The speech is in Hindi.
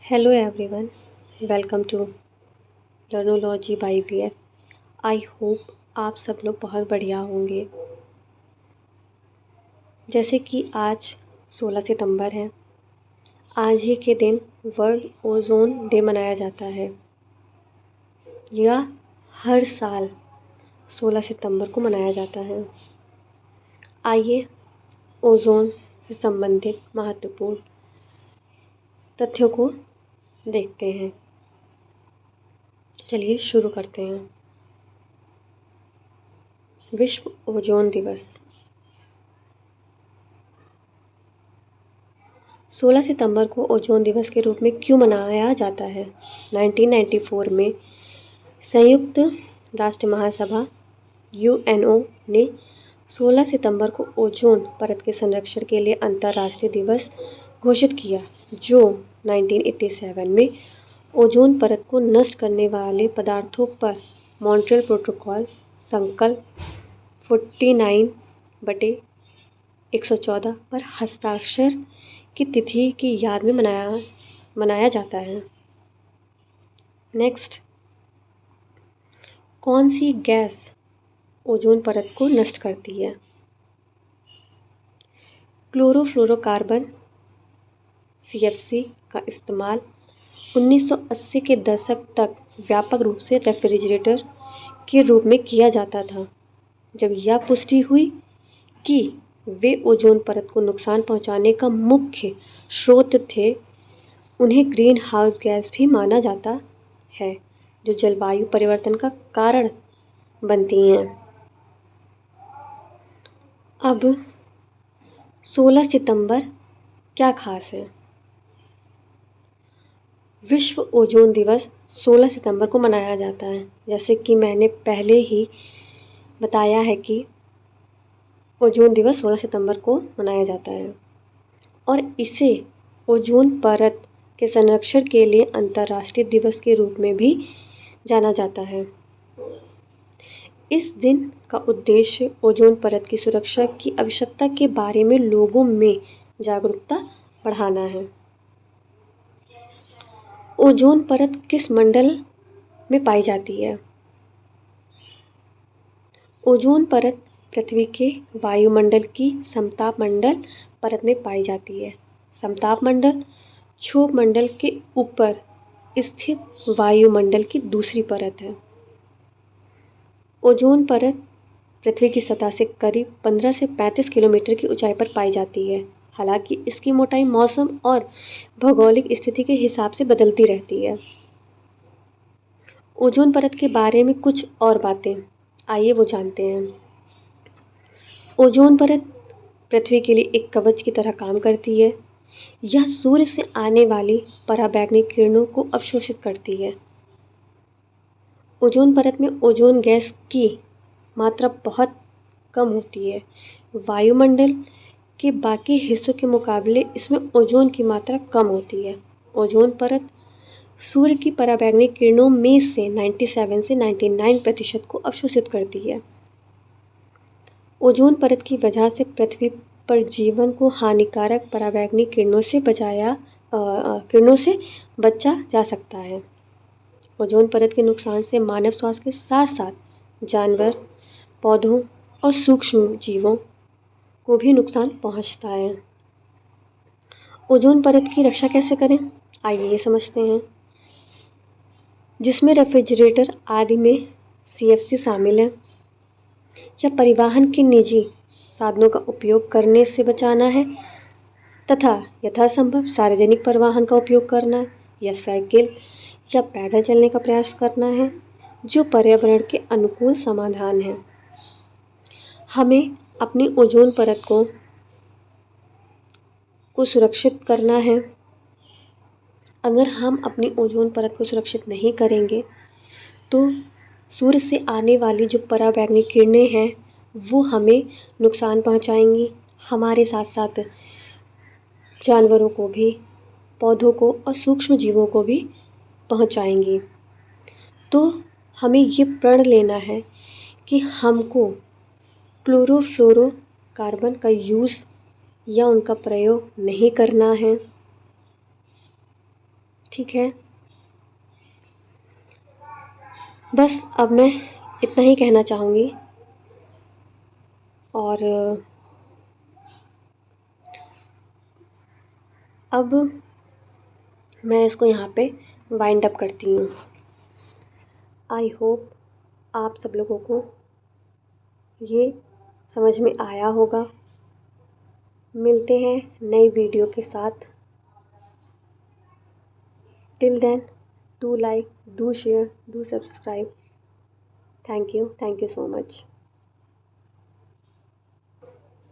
Hello everyone, welcome to Learnology by BS। आई होप आप सब लोग बहुत बढ़िया होंगे। जैसे कि आज 16 सितंबर है, आज ही के दिन वर्ल्ड ओजोन डे मनाया जाता है। यह हर साल 16 सितंबर को मनाया जाता है। आइए ओजोन से संबंधित महत्वपूर्ण तथ्यों को देखते हैं। चलिए शुरू करते हैं। विश्व ओजोन दिवस 16 सितंबर को ओजोन दिवस के रूप में क्यों मनाया जाता है? 1994 में संयुक्त राष्ट्र महासभा UNO ने 16 सितंबर को ओजोन परत के संरक्षण के लिए अंतर्राष्ट्रीय दिवस घोषित किया, जो 1987 में ओजोन परत को नष्ट करने वाले पदार्थों पर मॉन्ट्रियल प्रोटोकॉल संकल्प 49/114 पर हस्ताक्षर की तिथि की याद में मनाया जाता है। नेक्स्ट, कौन सी गैस ओजोन परत को नष्ट करती है? क्लोरोफ्लोरोकार्बन CFC का इस्तेमाल 1980 के दशक तक व्यापक रूप से रेफ्रिजरेटर के रूप में किया जाता था। जब यह पुष्टि हुई कि वे ओजोन परत को नुकसान पहुंचाने का मुख्य स्रोत थे, उन्हें ग्रीन हाउस गैस भी माना जाता है, जो जलवायु परिवर्तन का कारण बनती हैं। अब 16 सितंबर क्या खास है? विश्व ओजोन दिवस 16 सितंबर को मनाया जाता है। जैसे कि मैंने पहले ही बताया है कि ओजोन दिवस 16 सितंबर को मनाया जाता है और इसे ओजोन परत के संरक्षण के लिए अंतर्राष्ट्रीय दिवस के रूप में भी जाना जाता है। इस दिन का उद्देश्य ओजोन परत की सुरक्षा की आवश्यकता के बारे में लोगों में जागरूकता बढ़ाना है। ओजोन परत किस मंडल में पाई जाती है? ओजोन परत पृथ्वी के वायुमंडल की समताप मंडल परत में पाई जाती है। समताप मंडल क्षोभ मंडल के ऊपर स्थित वायुमंडल की दूसरी परत है। ओजोन परत पृथ्वी की सतह से करीब 15 से 35 किलोमीटर की ऊंचाई पर पाई जाती है। हालांकि इसकी मोटाई मौसम और भौगोलिक स्थिति के हिसाब से बदलती रहती है। ओजोन परत के बारे में कुछ और बातें, आइए वो जानते हैं। ओजोन परत पृथ्वी के लिए एक कवच की तरह काम करती है। यह सूर्य से आने वाली पराबैंगनी किरणों को अवशोषित करती है। ओजोन परत में ओजोन गैस की मात्रा बहुत कम होती है। वायुमंडल के बाकी हिस्सों के मुकाबले इसमें ओजोन की मात्रा कम होती है। ओजोन परत सूर्य की पराबैंगनी किरणों में से 97 से 99% को अवशोषित करती है। ओजोन परत की वजह से पृथ्वी पर जीवन को हानिकारक पराबैंगनी किरणों से बचा जा सकता है। ओजोन परत के नुकसान से मानव स्वास्थ्य के साथ साथ जानवर, पौधों और सूक्ष्म जीवों को भी नुकसान पहुंचता है। ओजोन परत की रक्षा कैसे करें, आइए ये समझते हैं। जिसमें रेफ्रिजरेटर आदि में CFC शामिल है, या परिवहन के निजी साधनों का उपयोग करने से बचाना है तथा यथासंभव सार्वजनिक परिवहन का उपयोग करना या साइकिल या पैदल चलने का प्रयास करना है, जो पर्यावरण के अनुकूल समाधान है। हमें अपनी ओजोन परत को सुरक्षित करना है। अगर हम अपनी ओजोन परत को सुरक्षित नहीं करेंगे तो सूर्य से आने वाली जो पराबैंगनी किरणें हैं वो हमें नुकसान पहुंचाएंगी, हमारे साथ साथ जानवरों को भी, पौधों को और सूक्ष्म जीवों को भी पहुंचाएंगी। तो हमें ये प्रण लेना है कि हमको क्लोरोफ्लोरोकार्बन का यूज़ या उनका प्रयोग नहीं करना है। ठीक है, बस अब मैं इतना ही कहना चाहूँगी और अब मैं इसको यहाँ पे वाइंड अप करती हूँ। आई होप आप सब लोगों को ये समझ में आया होगा। मिलते हैं नई वीडियो के साथ। Till then, do like, do share, do subscribe. Thank you so much.